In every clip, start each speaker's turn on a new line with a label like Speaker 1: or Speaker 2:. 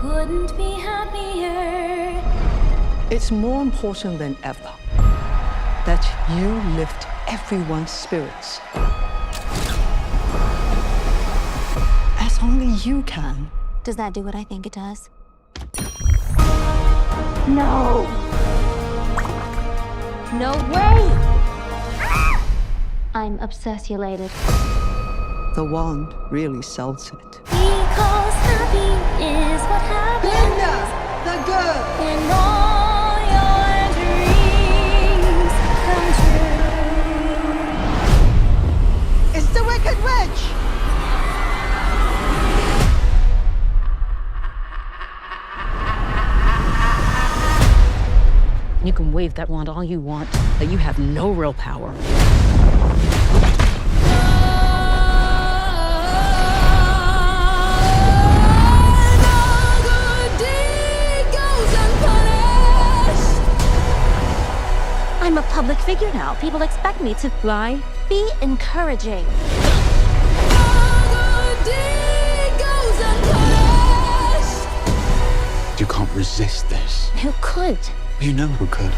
Speaker 1: Couldn't be happier.
Speaker 2: It's more important than ever that you lift everyone's spirits. As only you can.
Speaker 1: Does that do what I think it does?
Speaker 3: No! No way!
Speaker 1: I'm obsessulated.
Speaker 2: The wand really sells it.
Speaker 1: Because happy is what happens.
Speaker 2: Linda, the girl!
Speaker 1: When all your dreams come true.
Speaker 2: It's the Wicked Witch!
Speaker 3: You can wave that wand all you want, but you have no real power.
Speaker 1: I'm a public figure now. People expect me to
Speaker 3: Lie?
Speaker 1: be encouraging.
Speaker 4: You can't resist this.
Speaker 1: Who could?
Speaker 4: You know who could.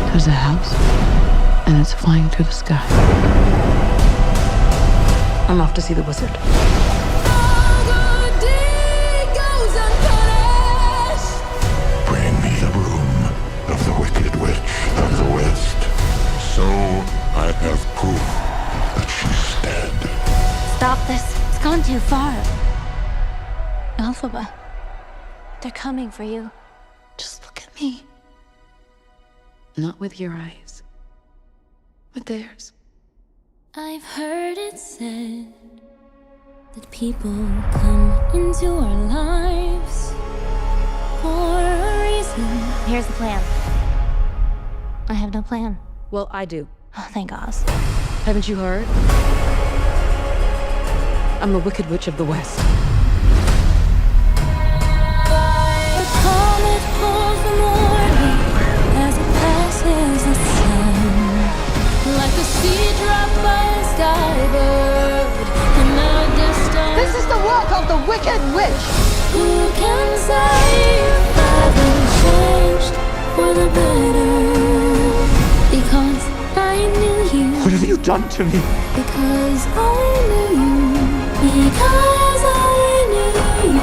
Speaker 3: There's a house, and it's flying through the sky. I'm off to see the wizard.
Speaker 5: Bring me the broom of the Wicked Witch of the West. So I have proof that she's dead.
Speaker 1: Stop this. It's gone too far. Alphaba, they're coming for you. Just look at me.
Speaker 3: Not with your eyes, with theirs.
Speaker 1: I've heard it said that people come into our lives for a reason. Here's the plan. I have no plan.
Speaker 3: Well, I do.
Speaker 1: Oh, thank God.
Speaker 3: Haven't you heard? I'm the Wicked Witch of the West.
Speaker 1: The comet pulls the morning as it passes the sun, like a seed dropped by a skybird in the distance.
Speaker 2: This is the work of the Wicked Witch!
Speaker 1: Who can say nothing changed for the better? Because I knew you.
Speaker 4: What have you done to me?
Speaker 1: Because I knew you. Because I knew you.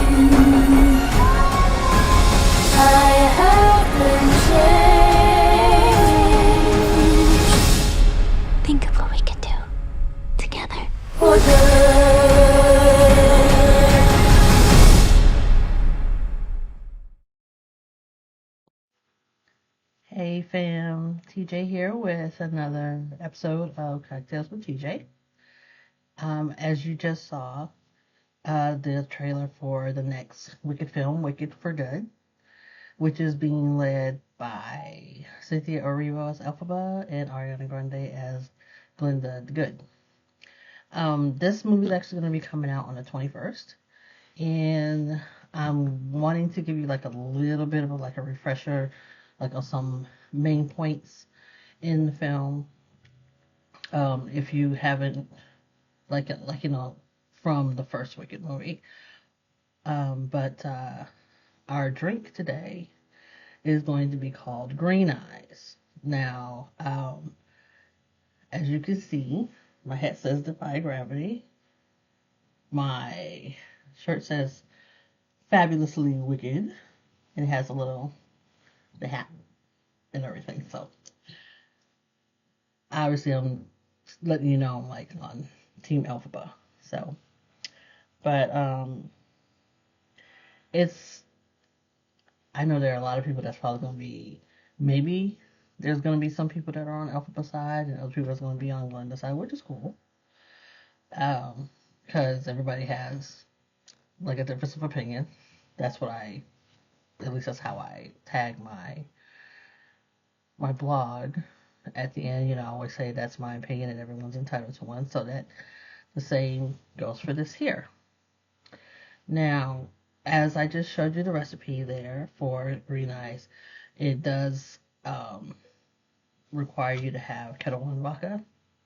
Speaker 1: I have been changed. Think of what we could do together. For good.
Speaker 6: Hey fam, TJ here with another episode of Cocktails with TJ. As you just saw, the trailer for the next Wicked film, Wicked for Good, which is being led by Cynthia Erivo as Elphaba and Ariana Grande as Glinda the Good. This movie is actually going to be coming out on the 21st, and I'm wanting to give you like a little bit of a refresher, like on some main points in the film. If you haven't, from the first Wicked movie. But our drink today is going to be called Green Eyes. Now, as you can see, my hat says Defy Gravity. My shirt says Fabulously Wicked. And it has the hat and everything. So, obviously, I'm letting you know I'm on Team Elphaba. So, but I know there are a lot of people that's probably going to be, maybe there's going to be some people that are on Elphaba side and other people that's going to be on Glinda side, which is cool. Because everybody has a difference of opinion. That's what at least that's how I tag my blog. At the end, I always say that's my opinion and everyone's entitled to one, so that the same goes for this here. Now, as I just showed you the recipe there for Green Eyes, it does require you to have Ketel One vodka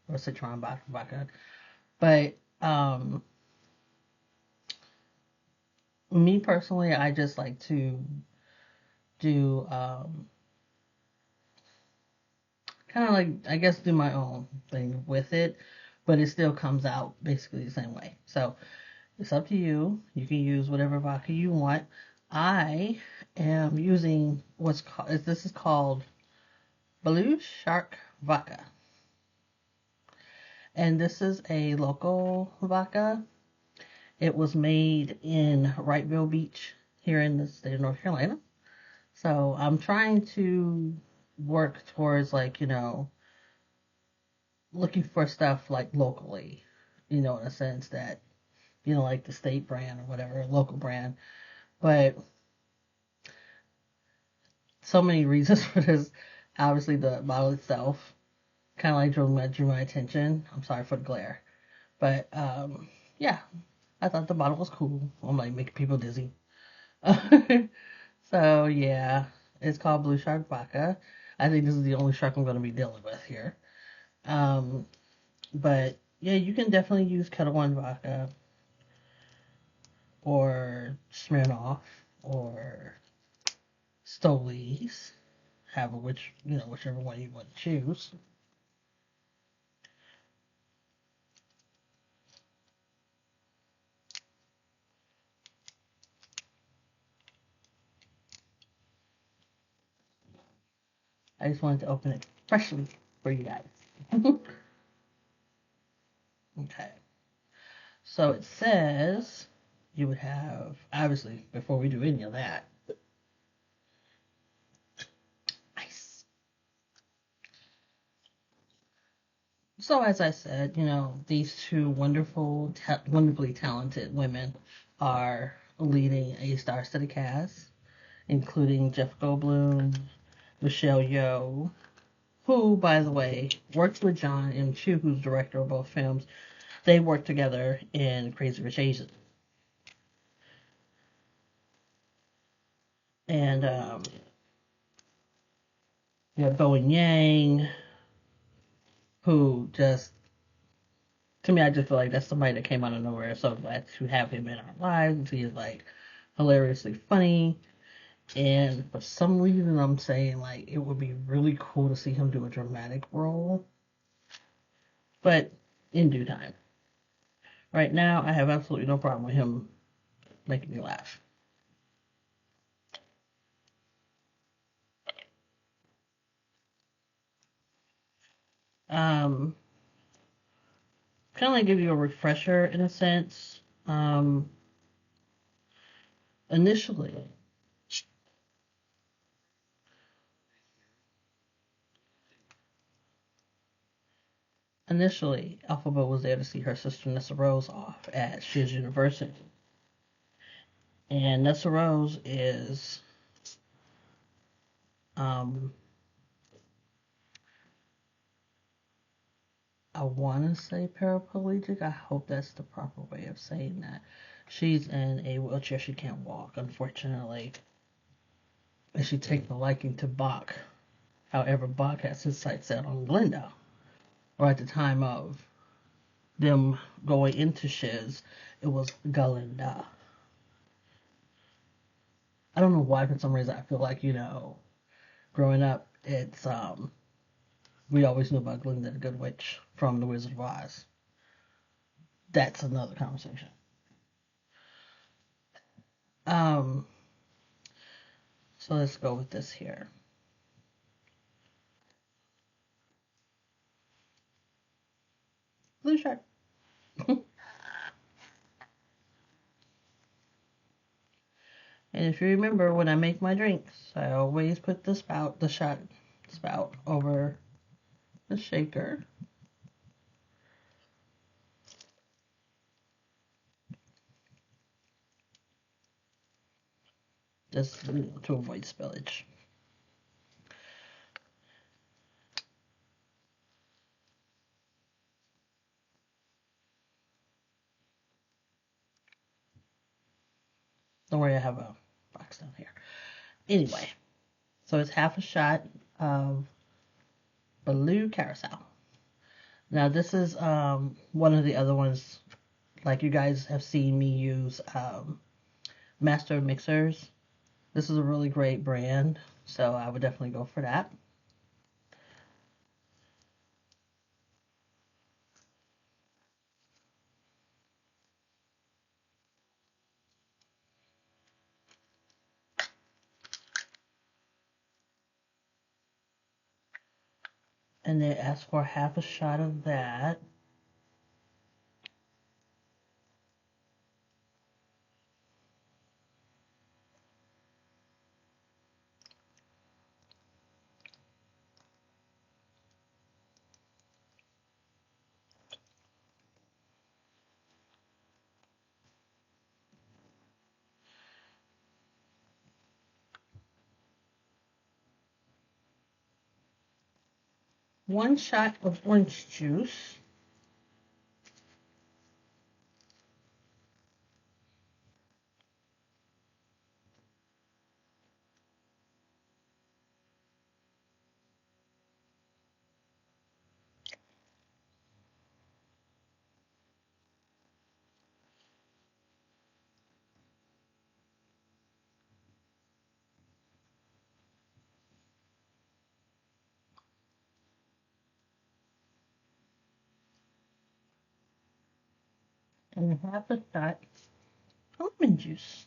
Speaker 6: or Citroen vodka. But me personally, I just like to do kind of like, I guess, do my own thing with it, but it still comes out basically the same way. So it's up to you. You can use whatever vodka you want. I am using this is called Blue Shark Vodka. And this is a local vodka. It was made in Wrightville Beach here in the state of North Carolina. So I'm trying to work towards, like, looking for stuff like locally, in a sense that, like the state brand or whatever, local brand. But so many reasons for this. Obviously, the bottle itself kind of like drew my attention. I'm sorry for the glare. But, yeah, I thought the bottle was cool. I'm like making people dizzy. So, yeah, it's called Blue Shark Vodka. I think this is the only shark I'm going to be dealing with here. But, yeah, you can definitely use Ketel One Vodka or Smirnoff or Stolies, whichever one you want to choose. I just wanted to open it freshly for you guys. Okay. So it says you would have, obviously, before we do any of that, ice. So as I said, these two wonderfully talented women are leading a star-studded cast, including Jeff Goldblum, Michelle Yeoh, who, by the way, worked with John M. Chu, who's director of both films. They worked together in Crazy Rich Asians. And you have Bowen Yang, who just, to me, I just feel like that's somebody that came out of nowhere. So glad to have him in our lives. He is, like, hilariously funny. And for some reason, I'm saying, like, it would be really cool to see him do a dramatic role. But in due time. Right now, I have absolutely no problem with him making me laugh. Kind of like give you a refresher in a sense. Initially, Alphaba was there to see her sister Nessa Rose off at Shiz University. And Nessa Rose is I want to say paraplegic. I hope that's the proper way of saying that. She's in a wheelchair. She can't walk, unfortunately. And she takes a liking to Bach. However, Bach has his sights set on Glinda. Or at the time of them going into Shiz, it was Galinda. I don't know why, for some reason, I feel like, growing up, it's, we always knew about Glinda the Good Witch from The Wizard of Oz. That's another conversation. So let's go with this here. Blue Shark. And if you remember, when I make my drinks, I always put the shot spout over the shaker. Just to avoid spillage. Don't worry, I have a box down here. Anyway, so it's half a shot of Blue Curaçao. Now this is one of the other ones, like you guys have seen me use Master Mixers. This is a really great brand, so I would definitely go for that. And they ask for half a shot of that. One shot of orange juice. And half a shot of lemon juice.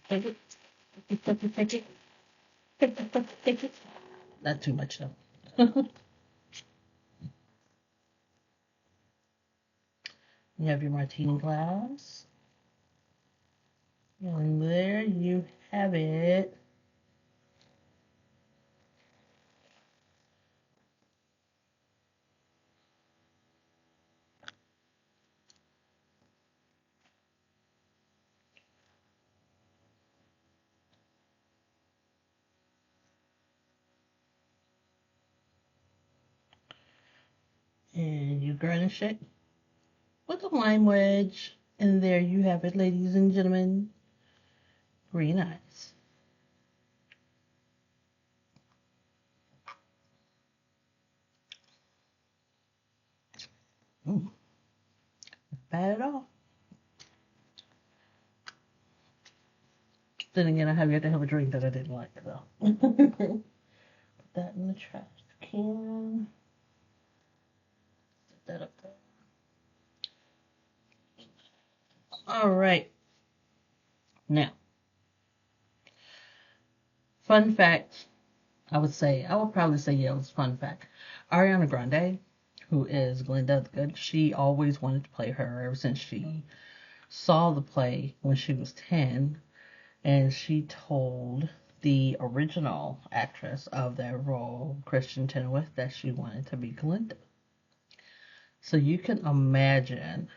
Speaker 6: Take it. Take it. Take it. Take it. Take it. Not too much though. You have your martini glass. And there you have it. And you garnish it with a lime wedge. And there you have it, ladies and gentlemen. Green eyes. Not bad at all. Then again, I have yet to have a drink that I didn't like, though. Put that in the trash can. Set that up there. All right. Now, fun fact, I would probably say, yeah, it was fun fact. Ariana Grande, who is Glinda the Good, she always wanted to play her ever since she saw the play when she was 10. And she told the original actress of that role, Kristen Chenoweth, that she wanted to be Glinda. So you can imagine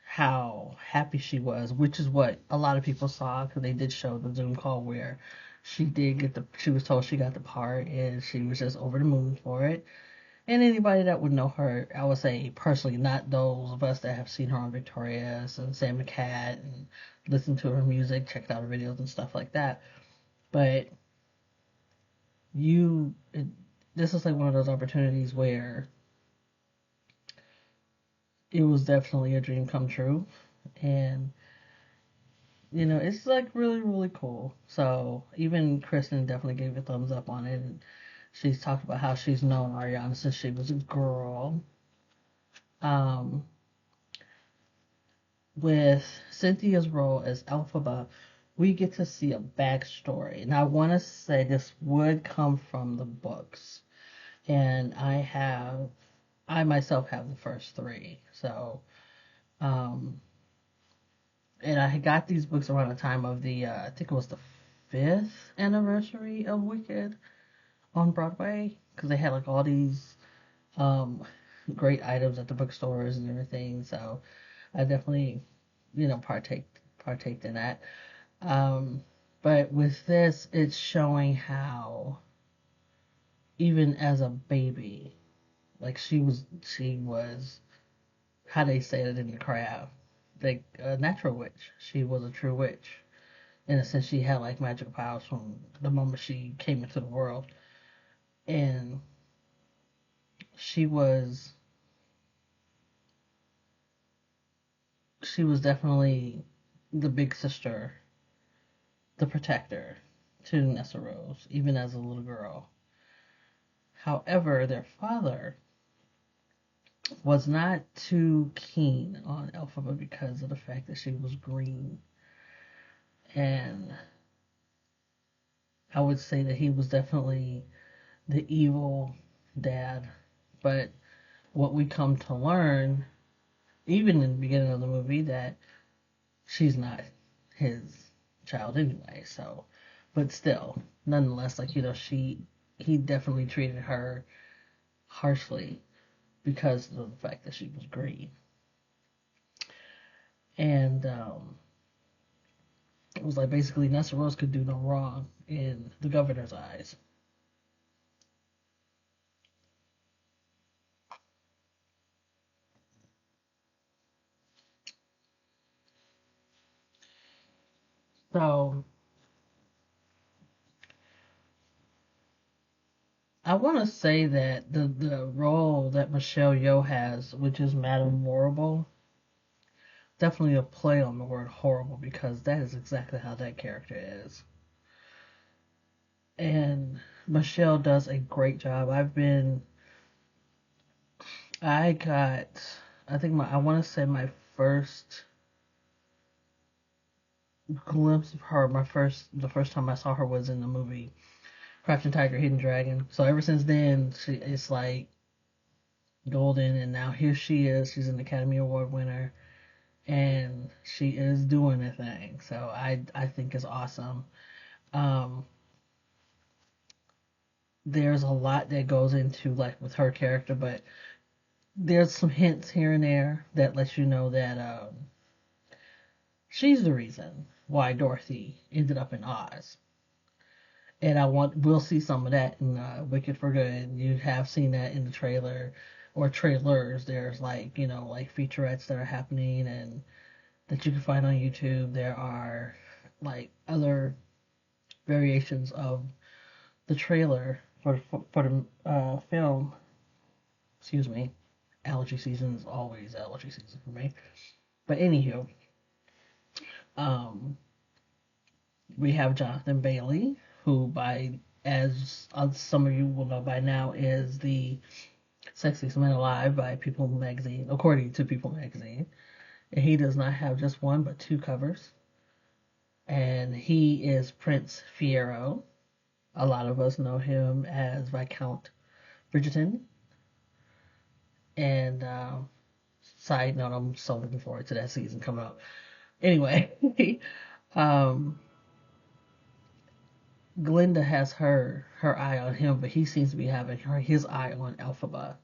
Speaker 6: how happy she was, which is what a lot of people saw, because they did show the Zoom call where she was told she got the part, and she was just over the moon for it. And anybody that would know her, I would say personally, not those of us that have seen her on Victorious and Sam the Cat and listened to her music, checked out her videos and stuff like that. But this is like one of those opportunities where it was definitely a dream come true. And, it's like really, really cool. So even Kristen definitely gave a thumbs up on it. And she's talked about how she's known Ariana since she was a girl. With Cynthia's role as Elphaba, we get to see a backstory. And I want to say this would come from the books. And I have I myself have the first three. So, and I had got these books around the time of the, I think it was the 5th anniversary of Wicked on Broadway, because they had like all these great items at the bookstores and everything. So I definitely, partaked in that. But with this, it's showing how even as a baby, like she was, how they say it in the craft, like a natural witch. She was a true witch. In a sense, she had like magical powers from the moment she came into the world. And she was definitely the big sister, the protector to Nessa Rose, even as a little girl. However, their father was not too keen on Elphaba because of the fact that she was green. And I would say that he was definitely the evil dad. But what we come to learn, even in the beginning of the movie, that she's not his child anyway. So, but still, nonetheless, like, he definitely treated her harshly because of the fact that she was green. And it was like basically Nessa Rose could do no wrong in the governor's eyes. So I want to say that the role that Michelle Yeoh has, which is Madame Horrible, definitely a play on the word horrible, because that is exactly how that character is. And Michelle does a great job. I think I want to say my first glimpse of her, the first time I saw her was in the movie Crouching Tiger, Hidden Dragon. So ever since then, it's like golden, and now here she is. She's an Academy Award winner, and she is doing a thing. So I think it's awesome. There's a lot that goes into like with her character, but there's some hints here and there that lets you know that she's the reason why Dorothy ended up in Oz. And we'll see some of that in Wicked for Good. You have seen that in the trailer or trailers. There's like, like featurettes that are happening and that you can find on YouTube. There are like other variations of the trailer for the film. Excuse me. Allergy season is always allergy season for me. But anywho, we have Jonathan Bailey, who as some of you will know by now, is the sexiest man alive by People magazine, according to People magazine. And he does not have just one, but two covers. And he is Prince Fiero. A lot of us know him as Viscount Bridgerton. And side note, I'm so looking forward to that season coming up. Anyway, Glinda has her eye on him, but he seems to be having his eye on Elphaba.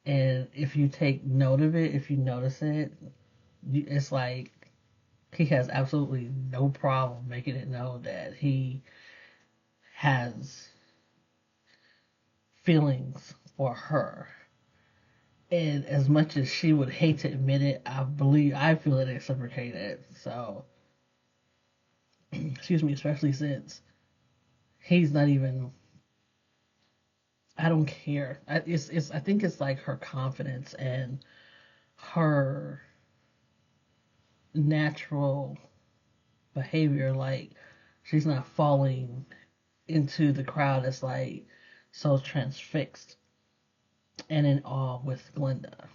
Speaker 6: And if you take note of it, if you notice it, it's like he has absolutely no problem making it known that he has feelings for her. And as much as she would hate to admit it, I feel it reciprocated. So, excuse me, especially since he's not even, I don't care. I think it's like her confidence and her natural behavior. Like, she's not falling into the crowd that's like so transfixed and in awe with Glinda.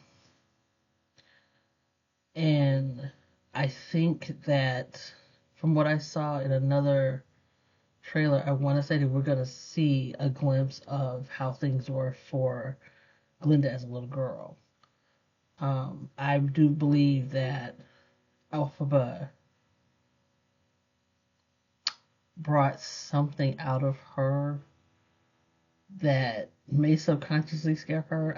Speaker 6: And I think that from what I saw in another trailer, I want to say that we're going to see a glimpse of how things were for Glinda as a little girl. I do believe that Elphaba brought something out of her that may subconsciously scare her.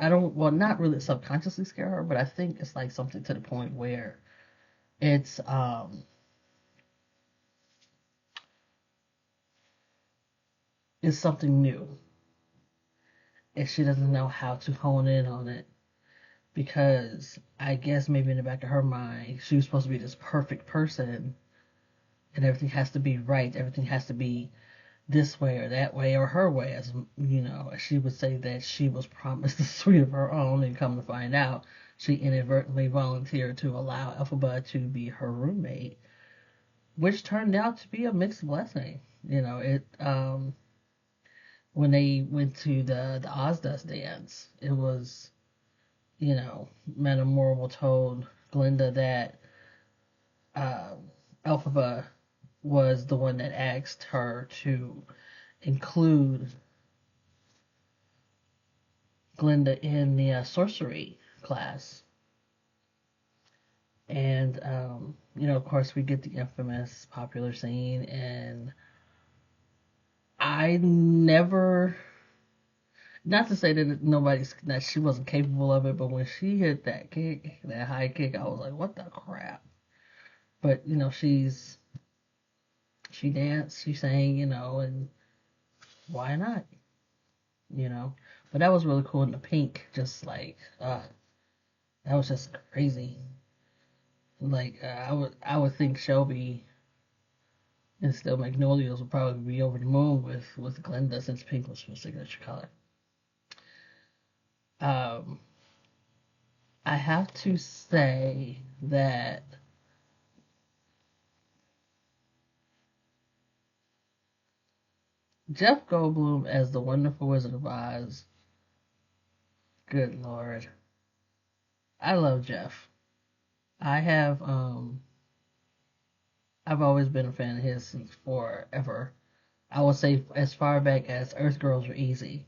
Speaker 6: Not really subconsciously scare her, but I think it's like something to the point where it's something new, and she doesn't know how to hone in on it, because I guess maybe in the back of her mind she was supposed to be this perfect person, and everything has to be right, everything has to be this way or that way or her way. As you know, she would say that she was promised a suite of her own, and come to find out she inadvertently volunteered to allow Elphaba to be her roommate, which turned out to be a mixed blessing. When they went to the Ozdust dance, it was, Madame Morrible told Glinda that Elphaba was the one that asked her to include Glinda in the sorcery class. And, of course, we get the infamous popular scene, and I never, not to say that she wasn't capable of it, but when she hit that kick, that high kick, I was like, what the crap? But, she danced, she sang, and why not? But that was really cool. And the pink, just like, that was just crazy. Like, I would think Shelby and Still Magnolias would probably be over the moon with Glinda, since pink was her signature color. I have to say that Jeff Goldblum as the Wonderful Wizard of Oz, good Lord. I love Jeff. I've always been a fan of his since forever. I would say as far back as Earth Girls Were Easy.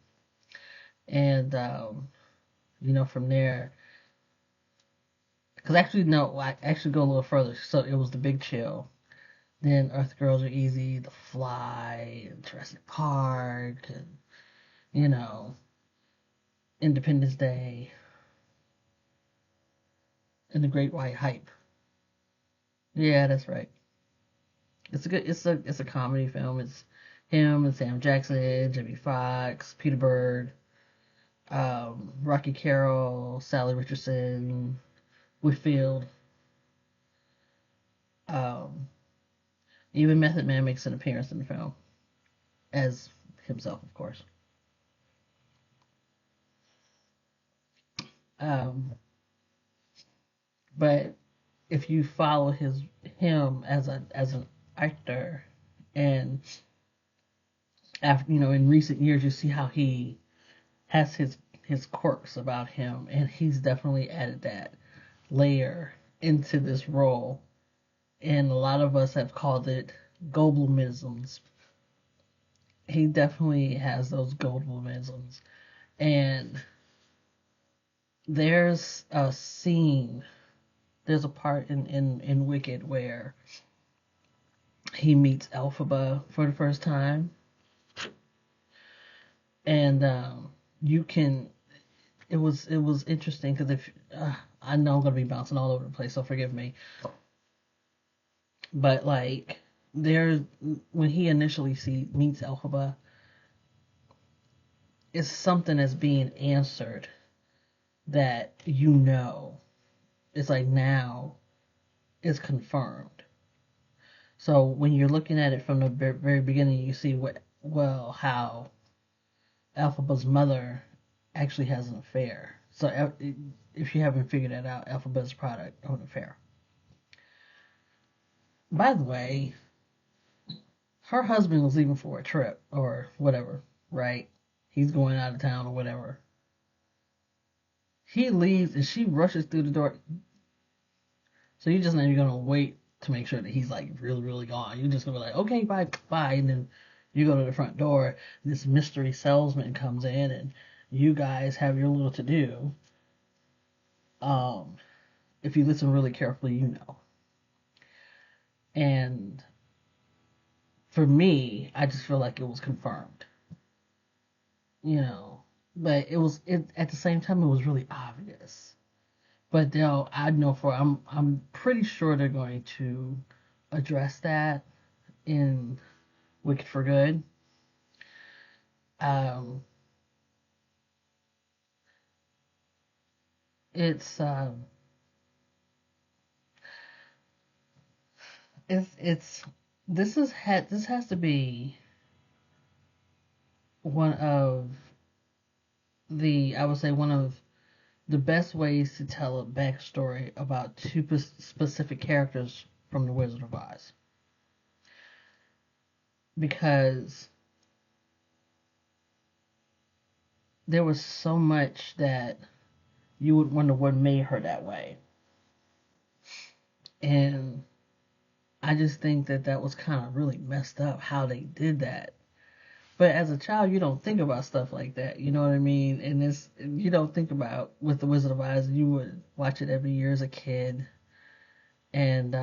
Speaker 6: And, from there, because I actually go a little further. So it was The Big Chill. Then Earth Girls Are Easy, The Fly, and Jurassic Park, and, Independence Day, and The Great White Hype. Yeah, that's right. It's a comedy film. It's him and Sam Jackson, Jamie Foxx, Peter Berg, Rocky Carroll, Sally Richardson, Whitfield. Even Method Man makes an appearance in the film as himself, of course. But if you follow him as an actor, and after in recent years, you see how he has his quirks about him, and he's definitely added that layer into this role. And a lot of us have called it Goldblumisms. He definitely has those Goldblumisms. And there's a part in Wicked where he meets Elphaba for the first time. And it was interesting, because if I know I'm going to be bouncing all over the place, so forgive me. But like, when he initially meets Elphaba, it's something that's being answered that it's like now it's confirmed. So when you're looking at it from the very beginning, you see how Elphaba's mother actually has an affair. So if you haven't figured that out, Elphaba's product of an affair. By the way, her husband was leaving for a trip or whatever, right? He's going out of town or whatever. He leaves and she rushes through the door. So you're just not even going to wait to make sure that he's like really, really gone. You're just going to be like, okay, bye. And then you go to the front door. This mystery salesman comes in, and, you guys have your little to do. If you listen really carefully, you know. And for me, I just feel like it was confirmed. You know, but at the same time it was really obvious. But I'm pretty sure they're going to address that in Wicked for Good. It's this has to be one of one of the best ways to tell a backstory about two specific characters from The Wizard of Oz. Because there was so much that you would wonder what made her that way. And I just think that was kind of really messed up how they did that. But as a child, you don't think about stuff like that. You know what I mean? And you don't think about with The Wizard of Oz. You would watch it every year as a kid. And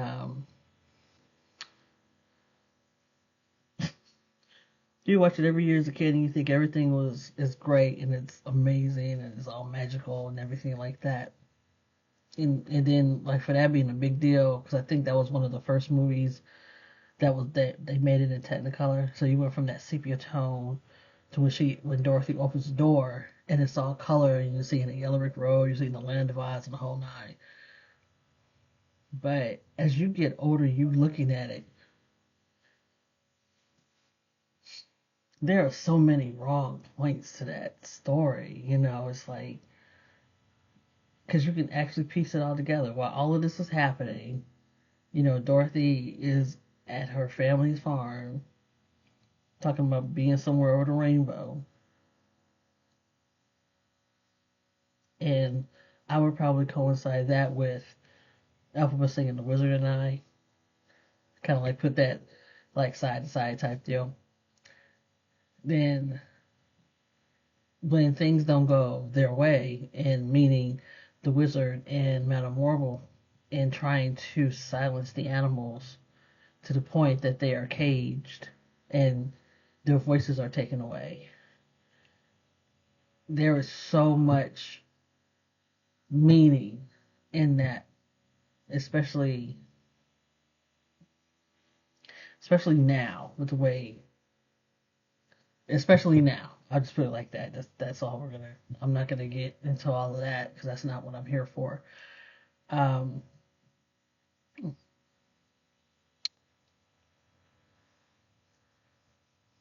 Speaker 6: you watch it every year as a kid and you think everything is great and it's amazing and it's all magical and everything like that. And then, like, for that being a big deal, because I think that was one of the first movies that they made it in Technicolor. So you went from that sepia tone to when Dorothy opens the door and it's all color and you're seeing the Yellow Brick Road, you're seeing the Land of Oz and the whole nine. But as you get older, you looking at it, there are so many wrong points to that story. You know, it's like, because you can actually piece it all together. While all of this is happening, you know, Dorothy is at her family's farm, talking about being somewhere over the rainbow. And I would probably coincide that with Elphaba singing The Wizard and I. Kind of like put that like side to side type deal. Then when things don't go their way, and meaning the wizard and Madame Morgul, and trying to silence the animals to the point that they are caged and their voices are taken away. There is so much meaning in that, especially now with the way, especially now. I'll just put it like that. That's all I'm not gonna get into all of that because that's not what I'm here for.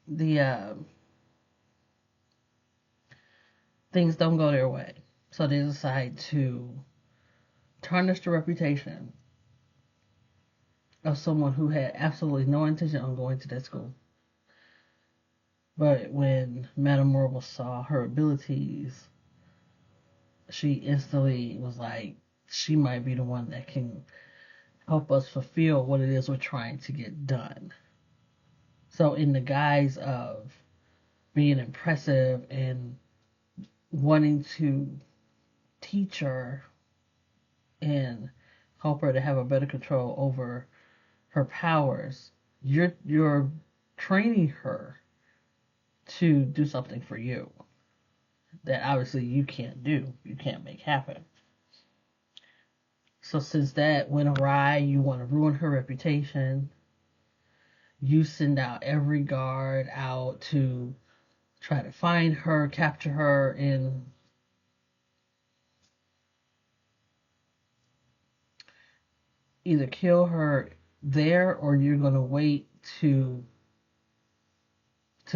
Speaker 6: The things don't go their way, so they decide to tarnish the reputation of someone who had absolutely no intention on going to that school. But when Madame Morgul saw her abilities, she instantly was like, she might be the one that can help us fulfill what it is we're trying to get done. So in the guise of being impressive and wanting to teach her and help her to have a better control over her powers, you're training her to do something for you that obviously you can't do, you can't make happen. So since that went awry, you want to ruin her reputation. You send out every guard out to try to find her, capture her, and either kill her there, or you're going to wait to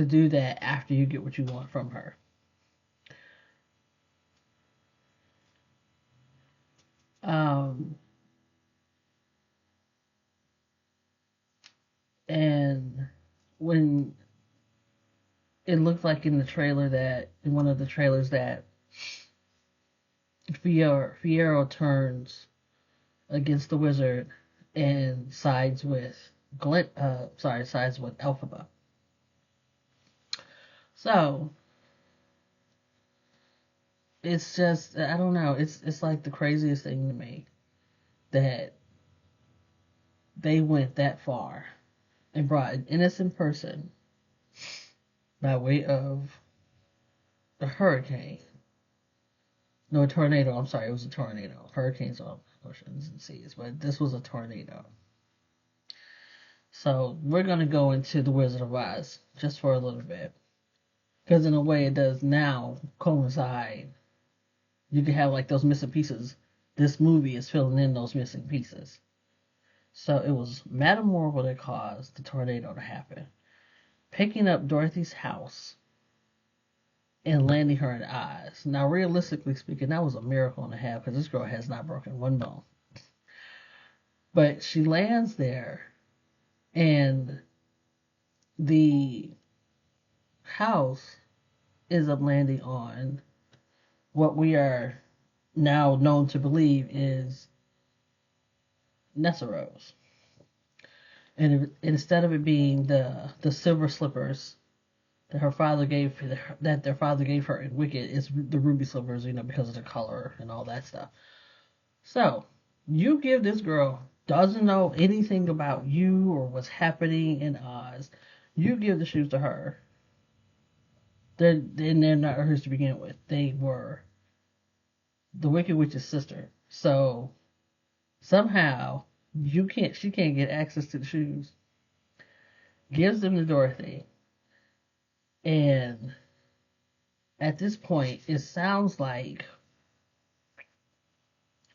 Speaker 6: do that after you get what you want from her. And when it looked like in one of the trailers that Fiyero turns against the wizard and sides with Elphaba. So it's just, I don't know. It's like the craziest thing to me that they went that far and brought an innocent person by way of a hurricane. No, a tornado. I'm sorry, it was a tornado. Hurricanes are oceans and seas, but this was a tornado. So we're going to go into The Wizard of Oz just for a little bit. Because in a way it does now coincide. You can have like those missing pieces. This movie is filling in those missing pieces. So it was Madame Morrill that caused the tornado to happen. Picking up Dorothy's house and landing her in Oz. Now, realistically speaking, that was a miracle and a half because this girl has not broken one bone. But she lands there, and the house is up landing on what we are now known to believe is Nesseros. And instead of it being the silver slippers that their father gave her in Wicked, it's the ruby slippers, because of the color and all that stuff. So you give this girl doesn't know anything about you or what's happening in Oz. You give the shoes to her. They're not hers to begin with. They were the Wicked Witch's sister. So somehow she can't get access to the shoes. Gives them to Dorothy. And at this point, it sounds like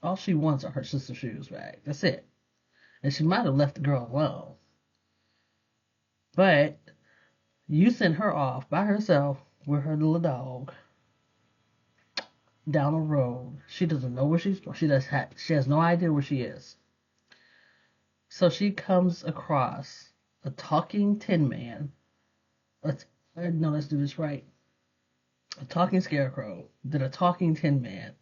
Speaker 6: all she wants are her sister's shoes back. That's it. And she might have left the girl alone. But you send her off by herself with her little dog down a road. She doesn't know where she's going. She has no idea where she is. So she comes across a talking tin man. No, let's do this right. A talking scarecrow, then a talking tin man.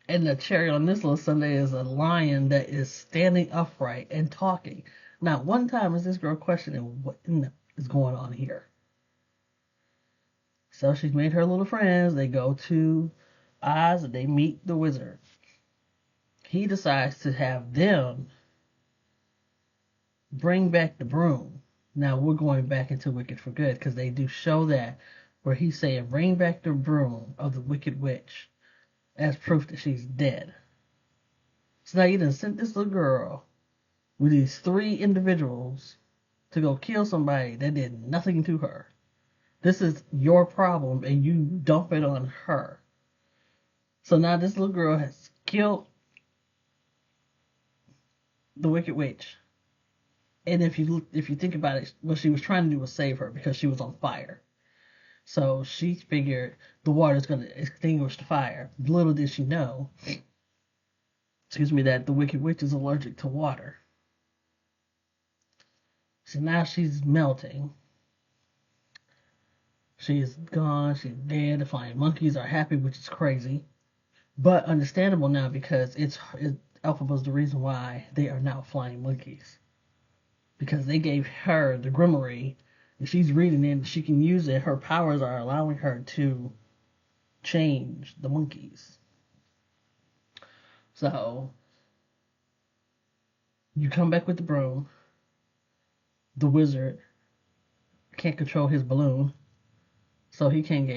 Speaker 6: And the cherry on this little sundae is a lion that is standing upright and talking. Not one time is this girl questioning what is going on here. So she's made her little friends. They go to Oz and they meet the wizard. He decides to have them bring back the broom. Now we're going back into Wicked for Good because they do show that where he's saying bring back the broom of the Wicked Witch as proof that she's dead. So now you done sent this little girl with these 3 individuals to go kill somebody that did nothing to her. This is your problem and you dump it on her. So now this little girl has killed the Wicked Witch. And if you think about it, what she was trying to do was save her because she was on fire. So she figured the water's going to extinguish the fire. Little did she know, that the Wicked Witch is allergic to water. So now she's melting. She is gone. She's dead. The flying monkeys are happy, which is crazy. But understandable now because Elphaba's the reason why they are now flying monkeys. Because they gave her the Grimoire, and she's reading it, and she can use it. Her powers are allowing her to change the monkeys. So, you come back with the broom. The wizard can't control his balloon, so he can't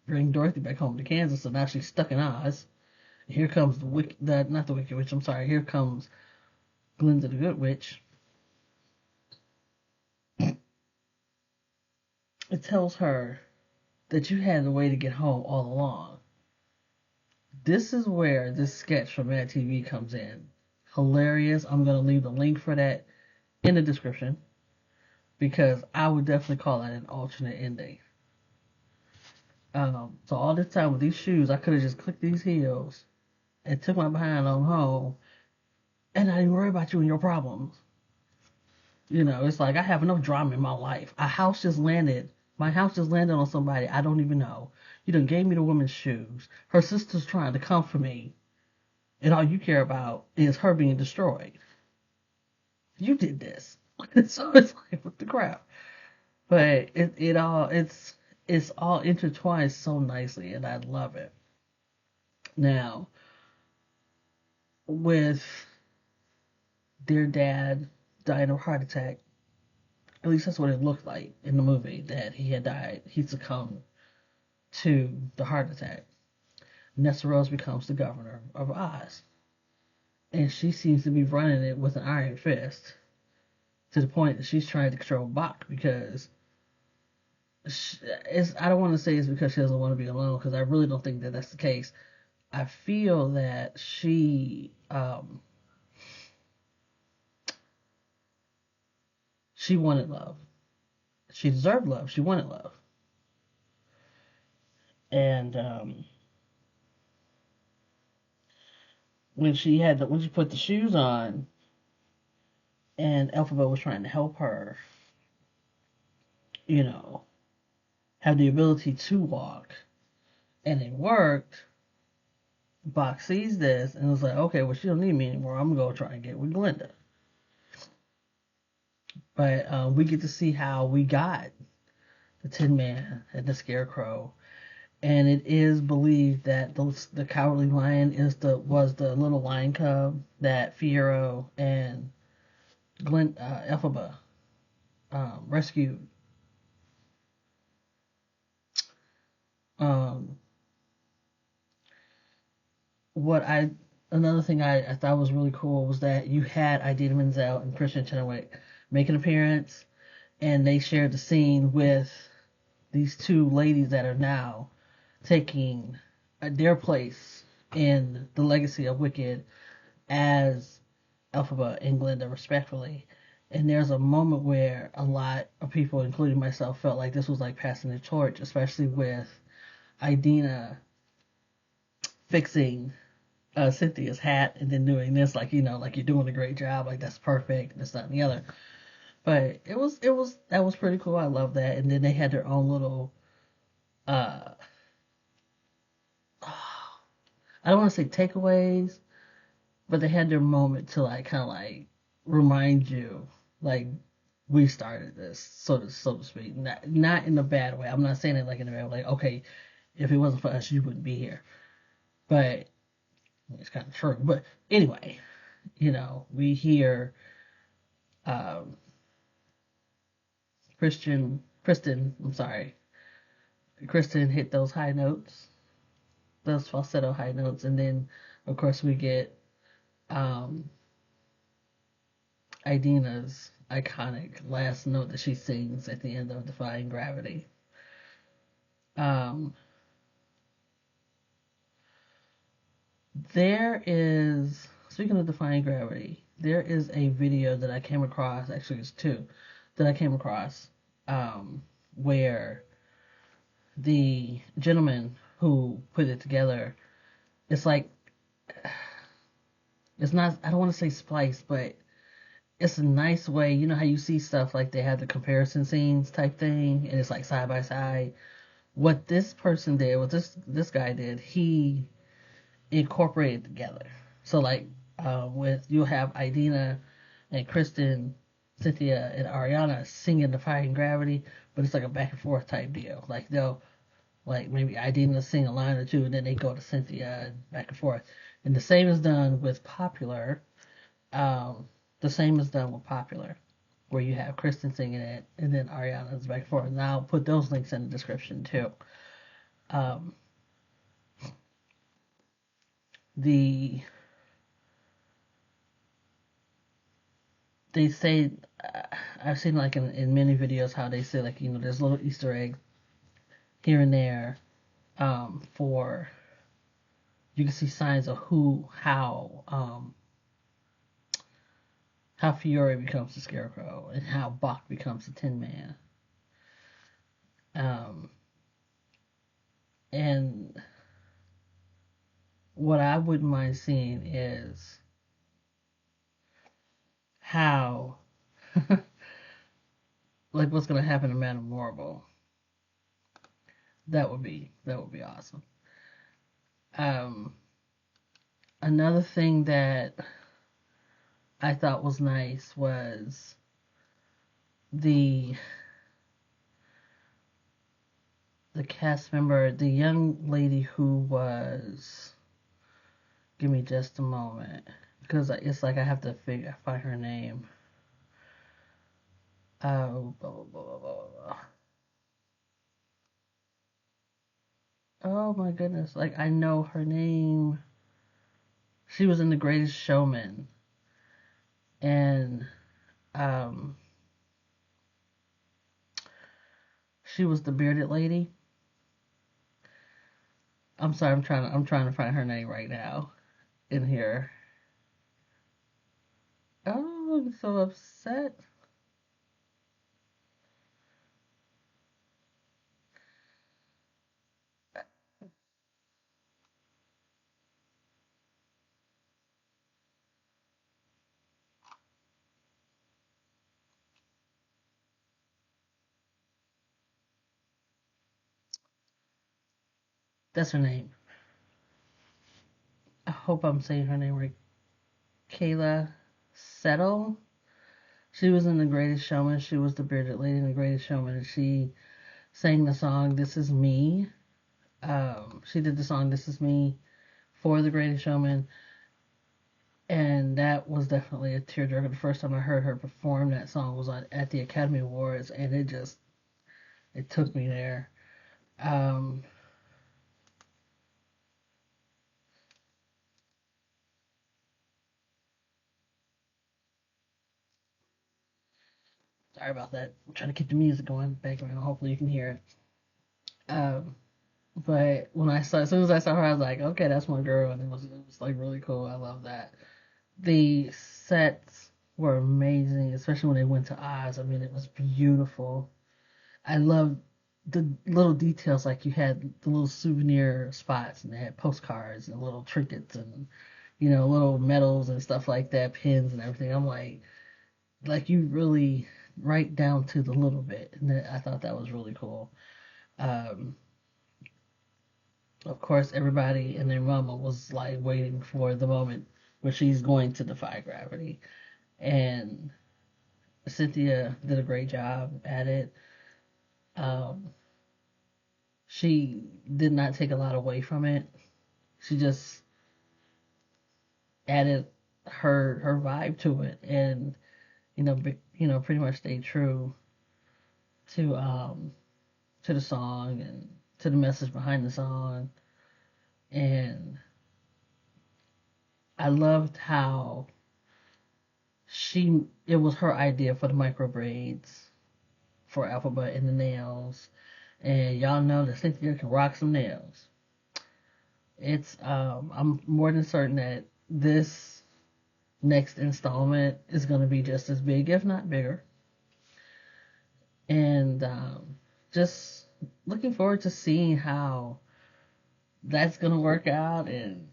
Speaker 6: bring Dorothy back home to Kansas, so now she's stuck in Oz. Here comes not the Wicked Witch, I'm sorry, here comes Glinda the Good Witch. It tells her that you had a way to get home all along. This is where this sketch from Mad TV comes in. Hilarious. I'm going to leave the link for that in the description because I would definitely call that an alternate ending. So all this time with these shoes, I could have just clicked these heels and took my behind on home and I didn't worry about you and your problems. It's like I have enough drama in my life. My house just landed on somebody I don't even know. You done gave me the woman's shoes. Her sister's trying to comfort me. And all you care about is her being destroyed. You did this. So it's like, what the crap? But it's it's all intertwined so nicely, and I love it. Now, with their dad dying of a heart attack, at least that's what it looked like in the movie, that he had died. He succumbed to the heart attack. Nessa Rose becomes the governor of Oz. And she seems to be running it with an iron fist to the point that she's trying to control Bach because I don't want to say it's because she doesn't want to be alone, because I really don't think that that's the case. I feel that she wanted love. She deserved love. She wanted love. And when she put the shoes on, and Elphaba was trying to help her, have the ability to walk, and it worked. Bach sees this and was like, okay, well, she don't need me anymore. I'm gonna go try and get with Glinda. But we get to see how we got the Tin Man and the Scarecrow, and it is believed that the Cowardly Lion was the little lion cub that Fiyero and Elphaba rescued. Another thing I thought was really cool was that you had Idina Menzel and Christian Chenoweth make an appearance, and they shared the scene with these two ladies that are now taking their place in the legacy of Wicked as Elphaba and Glinda, respectfully. And there's a moment where a lot of people, including myself, felt like this was like passing the torch, especially with Idina fixing Cynthia's hat and then doing this, like like you're doing a great job, like that's perfect, this, that, and the other. But that was pretty cool. I love that. And then they had their own little I don't want to say takeaways, but they had their moment to like kind of like remind you, like, we started this, so to speak. Not in a bad way. I'm not saying it like in a bad way. Like, okay, if it wasn't for us, you wouldn't be here. But it's kind of true. But anyway, we hear Kristen hit those high notes, those falsetto high notes, and then of course we get Idina's iconic last note that she sings at the end of Defying Gravity. There is, speaking of Defying Gravity, there is a video that I came across, actually it's two, that I came across, where the gentleman who put it together, it's like, it's not, I don't want to say spliced, but it's a nice way, you know how you see stuff like they have the comparison scenes type thing, and it's like side by side. What this person did, what this guy did, he incorporated together. So like you'll have Idina and Kristen, Cynthia and Ariana singing Defying Gravity, but it's like a back and forth type deal. Like they'll, like maybe Idina sing a line or two, and then they go to Cynthia and back and forth. And the same is done with Popular. Where you have Kristen singing it, and then Ariana's back and forth. And I'll put those links in the description too. They say, I've seen like in many videos how they say like, there's little Easter eggs here and there, for, you can see signs of how Fiore becomes the Scarecrow and how Bach becomes the Tin Man. And what I wouldn't mind seeing is how, like what's going to happen to Madame Morrible. That would be awesome. Another thing that I thought was nice was the the cast member, the young lady who was. Give me just a moment, because it's like I have to find her name. Oh, blah, blah, blah, blah, blah. Oh my goodness! Like I know her name. She was in The Greatest Showman, and she was the bearded lady. I'm sorry, I'm trying to find her name right now in here. Oh, I'm so upset. That's her name. I hope I'm saying her name right. Kayla Settle. She was in The Greatest Showman. She was the bearded lady in The Greatest Showman, and she sang the song "This Is Me." She did the song "This Is Me" for The Greatest Showman, and that was definitely a tearjerker. The first time I heard her perform that song was at the Academy Awards, and it took me there. Um, Sorry about that. I'm trying to keep the music going in the background. Hopefully you can hear it. But as soon as I saw her, I was like, okay, that's my girl, and it was like really cool. I love that. The sets were amazing, especially when they went to Oz. I mean, it was beautiful. I loved the little details, like you had the little souvenir spots, and they had postcards and little trinkets and little medals and stuff like that, pins and everything. I'm like you really right down to the little bit, and I thought that was really cool. Um, of course, everybody and their mama was like waiting for the moment where she's going to defy gravity, and Cynthia did a great job at it. Um, she did not take a lot away from it. She just added her vibe to it, and pretty much stayed true to to the song and to the message behind the song. And I loved how it was her idea for the micro braids for Alphabet and the nails. And y'all know that Cynthia can rock some nails. I'm more than certain that this next installment is going to be just as big, if not bigger. And just looking forward to seeing how that's going to work out and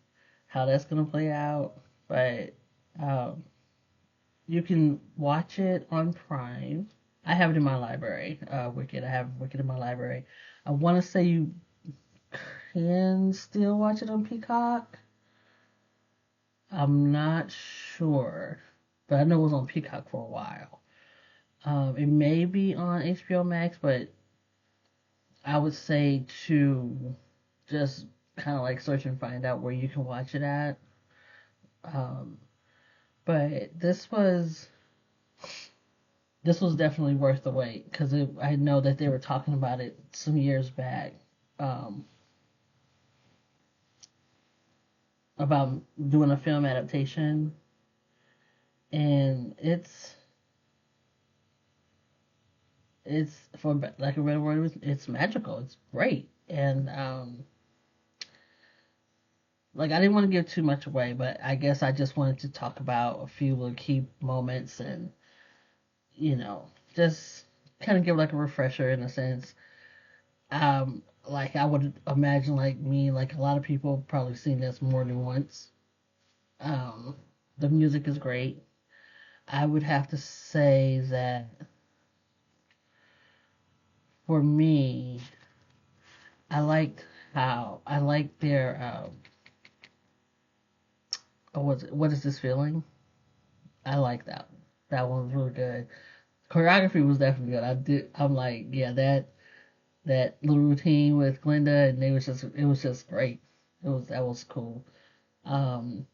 Speaker 6: how that's going to play out. But um, you can watch it on Prime. I have it in my library. Wicked. I have Wicked in my library. I want to say you can still watch it on Peacock. I'm not sure, but I know it was on Peacock for a while. It may be on HBO Max, but I would say to just kind of like search and find out where you can watch it at. Um, but this was definitely worth the wait, because I know that they were talking about it some years back, about doing a film adaptation, and it's for like a better word, it's magical. It's great, and like I didn't want to give too much away, but I guess I just wanted to talk about a few little key moments and just kind of give like a refresher in a sense. Like I would imagine, like me, like a lot of people probably seen this more than once. Um, the music is great. I would have to say that for me, I liked their what is this feeling? I like that. That one was really good. Choreography was definitely good. I'm like, yeah, that that little routine with Glenda, and it was just great. That was cool. Um,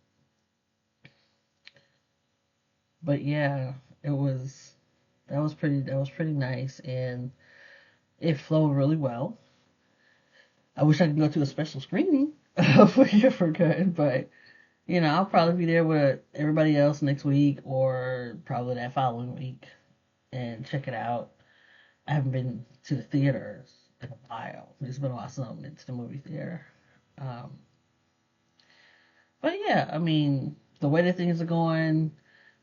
Speaker 6: but yeah, it was that was pretty nice, and it flowed really well. I wish I could go to a special screening for Here for Good, but I'll probably be there with everybody else next week or probably that following week and check it out. I haven't been to the theaters in a while. It's been a while since I've been to the movie theater. Um, but yeah, I mean, the way that things are going,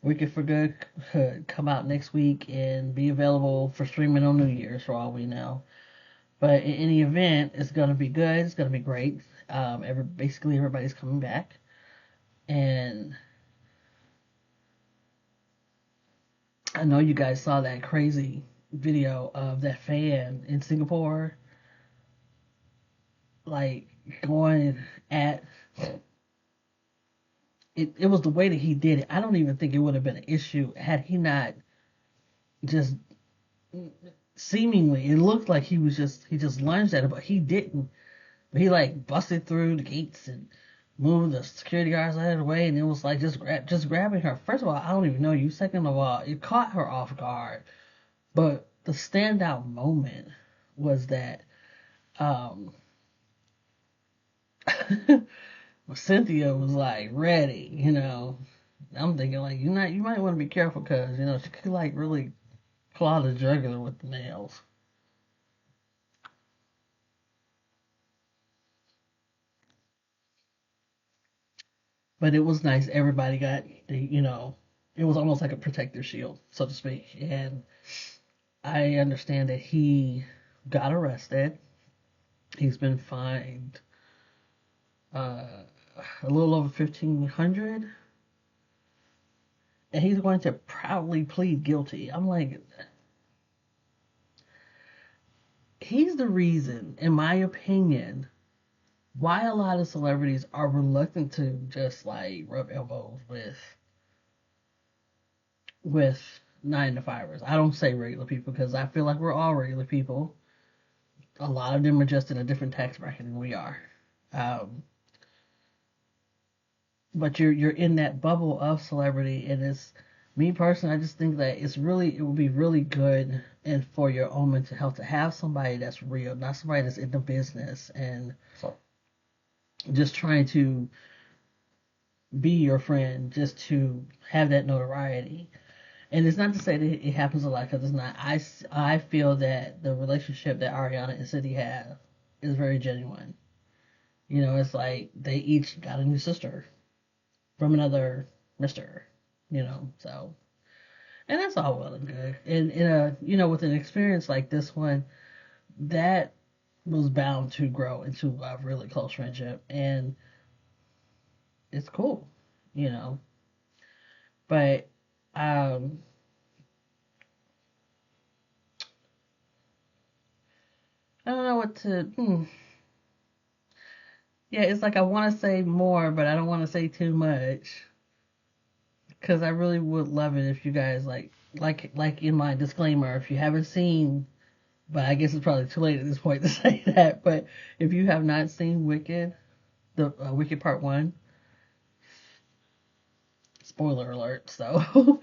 Speaker 6: Wicked for Good could come out next week and be available for streaming on New Year's for all we know. But in any event, it's gonna be good. It's gonna be great. Basically everybody's coming back, and I know you guys saw that crazy video of that fan in Singapore, like going at it. It was the way that he did it. I don't even think it would have been an issue had he not just seemingly. It looked like he just lunged at it, but he didn't. But he like busted through the gates and moved the security guards out of the way, and it was like just grabbing her. First of all, I don't even know you. Second of all, it caught her off guard. But the standout moment was that um, Cynthia was like ready. I'm thinking like you might want to be careful because she could like really claw the jugular with the nails. But it was nice. Everybody got it was almost like a protective shield, so to speak. And I understand that he got arrested. He's been fined a little over 1,500, and he's going to proudly plead guilty. I'm like, he's the reason, in my opinion, why a lot of celebrities are reluctant to just like rub elbows with 9-to-5ers. I don't say regular people because I feel like we're all regular people. A lot of them are just in a different tax bracket than we are. Um, but you're in that bubble of celebrity, and it's me personally. I just think that it would be really good and for your own mental health to have somebody that's real, not somebody that's in the business and just trying to be your friend, just to have that notoriety. And it's not to say that it happens a lot because it's not. I feel that the relationship that Ariana and Cindy have is very genuine. It's like they each got a new sister from another mister, so. And that's all well and good. And with an experience like this one, that was bound to grow into a really close friendship. And it's cool, you know. But um I don't know what to yeah, it's like I want to say more, but I don't want to say too much because I really would love it if you guys like in my disclaimer, if you haven't seen, but I guess it's probably too late at this point to say that, but if you have not seen Wicked, the Wicked Part 1, spoiler alert, so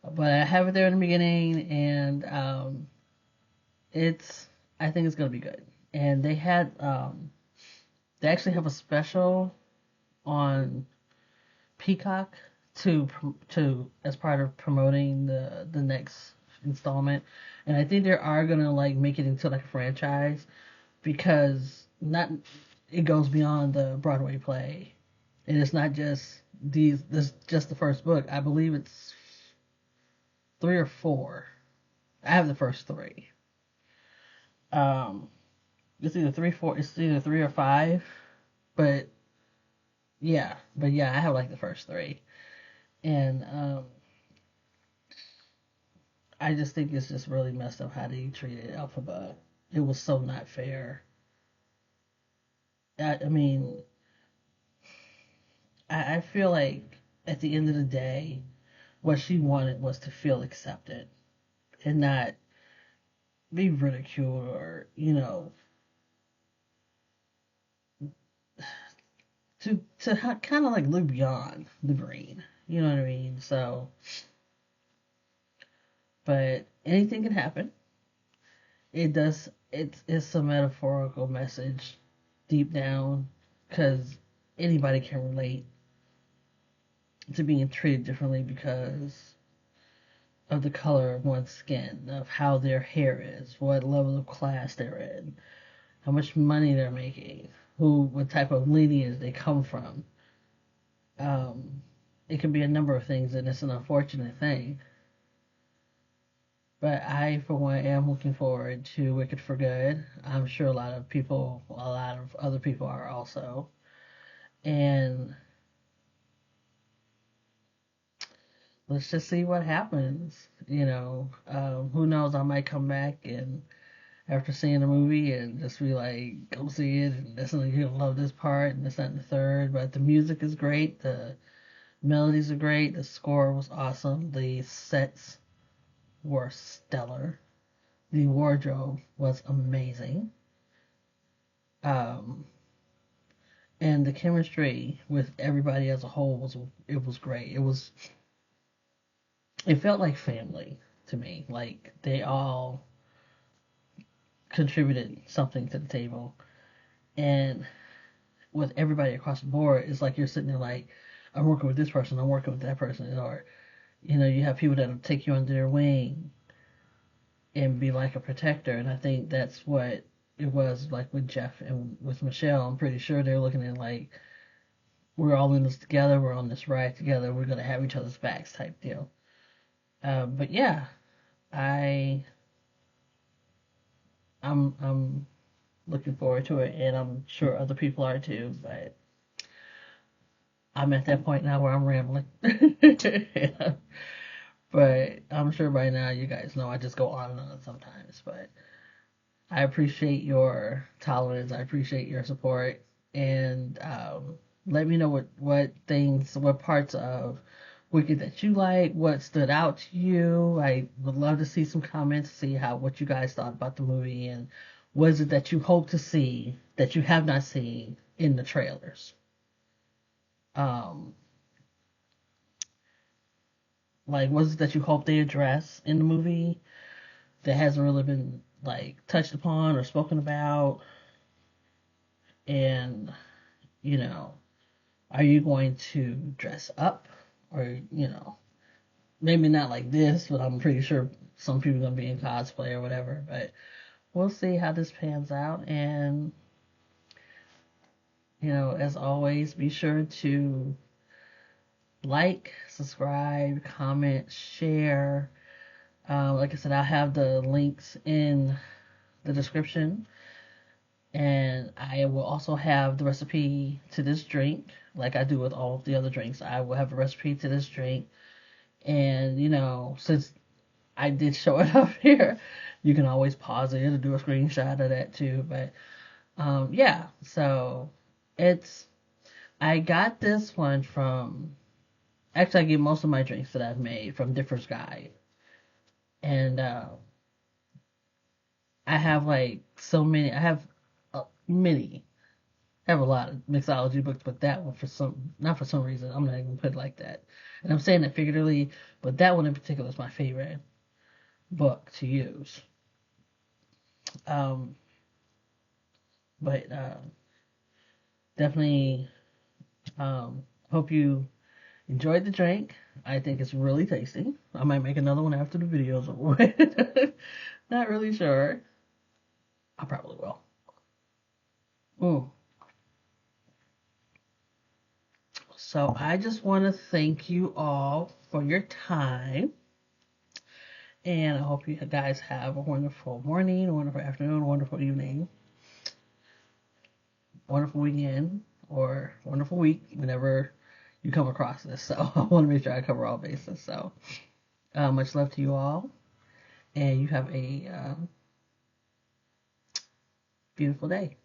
Speaker 6: but I have it there in the beginning, and it's I think it's gonna be good. And they actually have a special on Peacock to as part of promoting the next installment, and I think they are gonna like make it into like a franchise because not it goes beyond the Broadway play, and it's not just this just the first book. I believe it's 3 or 4. I have the first 3. Um, it's either 3, 4. It's either 3 or 5, but yeah, I have like the first 3. And I just think it's just really messed up how they treated Elphaba. It was so not fair. I mean, I feel like at the end of the day, what she wanted was to feel accepted and not, be ridiculed or, to kind of like look beyond the green. You know what I mean? So, but anything can happen. It's a metaphorical message deep down, because anybody can relate to being treated differently because of the color of one's skin, of how their hair is, what level of class they're in, how much money they're making, what type of lineage they come from. It can be a number of things, and it's an unfortunate thing. But I, for one, am looking forward to Wicked for Good. I'm sure a lot of other people are also. And let's just see what happens. Who knows? I might come back and after seeing the movie and just be like, go see it, and you're gonna love this part and this, that, and the third. But the music is great, the melodies are great, the score was awesome, the sets were stellar, the wardrobe was amazing, and the chemistry with everybody as a whole was great. It felt like family to me. Like they all contributed something to the table, and with everybody across the board, it's like you're sitting there like, I'm working with this person, I'm working with that person, or you have people that'll take you under their wing and be like a protector. And I think that's what it was like with Jeff and with Michelle. I'm pretty sure they're looking at like, we're all in this together, we're on this ride together, we're gonna have each other's backs type deal. But yeah, I'm looking forward to it, and I'm sure other people are too. But I'm at that point now where I'm rambling. But I'm sure by now you guys know I just go on and on sometimes. But I appreciate your tolerance. I appreciate your support. And let me know what parts of Wicked that you like, what stood out to you. I would love to see some comments, see what you guys thought about the movie, and what is it that you hope to see that you have not seen in the trailers. Like, what is it that you hope they address in the movie that hasn't really been like touched upon or spoken about? And are you going to dress up, or maybe not like this, but I'm pretty sure some people are gonna be in cosplay or whatever. But we'll see how this pans out. And as always, be sure to like, subscribe, comment, share. Like I said, I'll have the links in the description, and I will also have the recipe to this drink, like I do with all of the other drinks. I will have a recipe to this drink, and since I did show it up here, you can always pause it and do a screenshot of that too. But yeah, so I got this one from, actually I get most of my drinks that I've made from Differ's Guide. And I have like so many, I have many, I have a lot of mixology books, but that one not for some reason, I'm not even put it like that. And I'm saying that figuratively, but that one in particular is my favorite book to use. But definitely hope you enjoyed the drink. I think it's really tasty. I might make another one after the video's over with. Not really sure. I probably will. So I just want to thank you all for your time. And I hope you guys have a wonderful morning, a wonderful afternoon, a wonderful evening, wonderful weekend, or wonderful week whenever you come across this. So I want to make sure I cover all bases. So much love to you all, and you have a beautiful day.